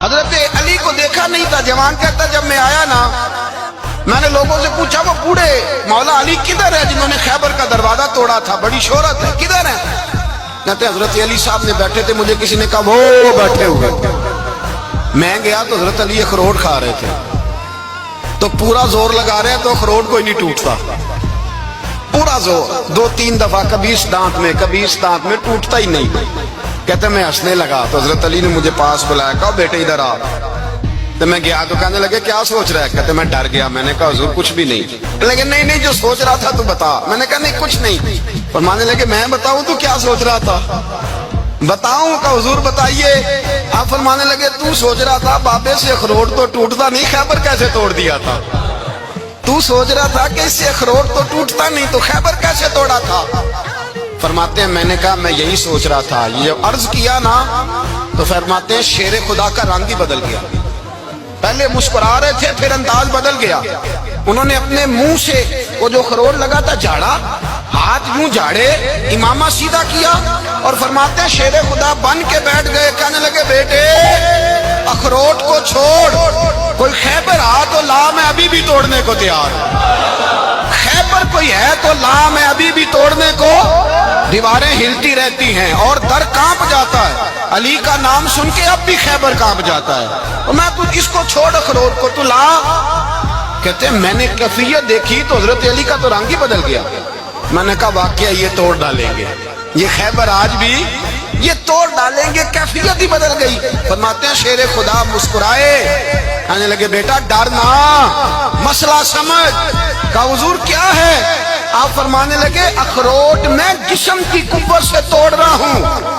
حضرت علی کو دیکھا نہیں تھا. جوان کہتا جب میں آیا نا میں نے لوگوں سے پوچھا وہ بوڑھے مولا علی کدھر ہے جنہوں نے خیبر کا دروازہ توڑا تھا, بڑی شہرت ہے, کدھر ہے؟ کہتے حضرت علی صاحب نے بیٹھے تھے, مجھے کسی نے کہا وہ بیٹھے ہوئے. میں گیا تو حضرت علی اخروٹ کھا رہے تھے, تو پورا زور لگا رہے ہیں تو اخروٹ کوئی نہیں ٹوٹتا, پورا زور 2-3 دفعہ, کبھی اس دانت میں کبھی اس دانت میں, ٹوٹتا ہی نہیں. کہتے میں ہنسنے لگا تو حضرت علی نے مجھے پاس بلایا, کہا بیٹے ادھر آ. تو میں گیا تو کہنے لگے کیا سوچ رہا ہے؟ کہتے میں ڈر گیا. میں نے کہا حضور کچھ بھی نہیں. لیکن نہیں جو سوچ رہا تھا تو بتا. میں نے کہا نہیں کچھ نہیں. فرمانے لگے میں بتاؤں تو کیا سوچ رہا تھا؟ بتاؤں؟ کہ حضور بتائیے. آپ فرمانے لگے تو سوچ رہا تھا بابے سے اخروٹ تو ٹوٹتا نہیں, خیبر کیسے توڑ دیا تھا؟ تو سوچ رہا تھا کہ اس سے اخروٹ تو ٹوٹتا نہیں تو خیبر کیسے توڑا تھا؟ فرماتے ہیں میں نے کہا میں یہی سوچ رہا تھا. یہ عرض کیا نا تو فرماتے ہیں شیر خدا کا رنگ ہی بدل گیا. پہلے مسکرا رہے تھے پھر انداز بدل گیا. انہوں نے اپنے منہ سے وہ جو خروٹ لگا تھا جھاڑا, ہاتھ منہ جھاڑے, امامہ سیدھا کیا اور فرماتے ہیں شیر خدا بن کے بیٹھ گئے. کہنے لگے بیٹے اخروٹ کو چھوڑ, کوئی خیبر آ تو لا, میں ابھی بھی توڑنے کو تیار ہوں. خیبر کوئی ہے تو لا, میں ابھی بھی توڑنے کو. دیواریں ہلتی رہتی ہیں اور در کانپ جاتا ہے. علی کا نام سن کے اب بھی خیبر کانپ جاتا ہے. اور میں تو اس کو چھوڑ اخروٹ کو تو لا. کہتے ہیں میں نے کیفیت دیکھی تو حضرت علی کا تو رنگ ہی بدل گیا. میں نے کہا واقعہ یہ توڑ ڈالیں گے, یہ خیبر آج بھی یہ توڑ ڈالیں گے, کیفیت ہی بدل گئی. فرماتے ہیں شیر خدا مسکرائے, کہنے لگے بیٹا ڈرنا, مسئلہ سمجھ. کہا حضور کیا ہے؟ آپ فرمانے لگے اخروٹ میں جسم کی قوت سے توڑ رہا ہوں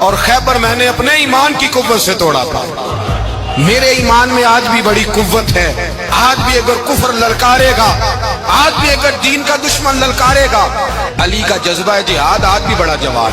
اور خیبر میں نے اپنے ایمان کی قوت سے توڑا تھا. میرے ایمان میں آج بھی بڑی قوت ہے. آج بھی اگر کفر للکارے گا, آج بھی اگر دین کا دشمن للکارے گا, علی کا جذبہ جہاد آج بھی بڑا جواب.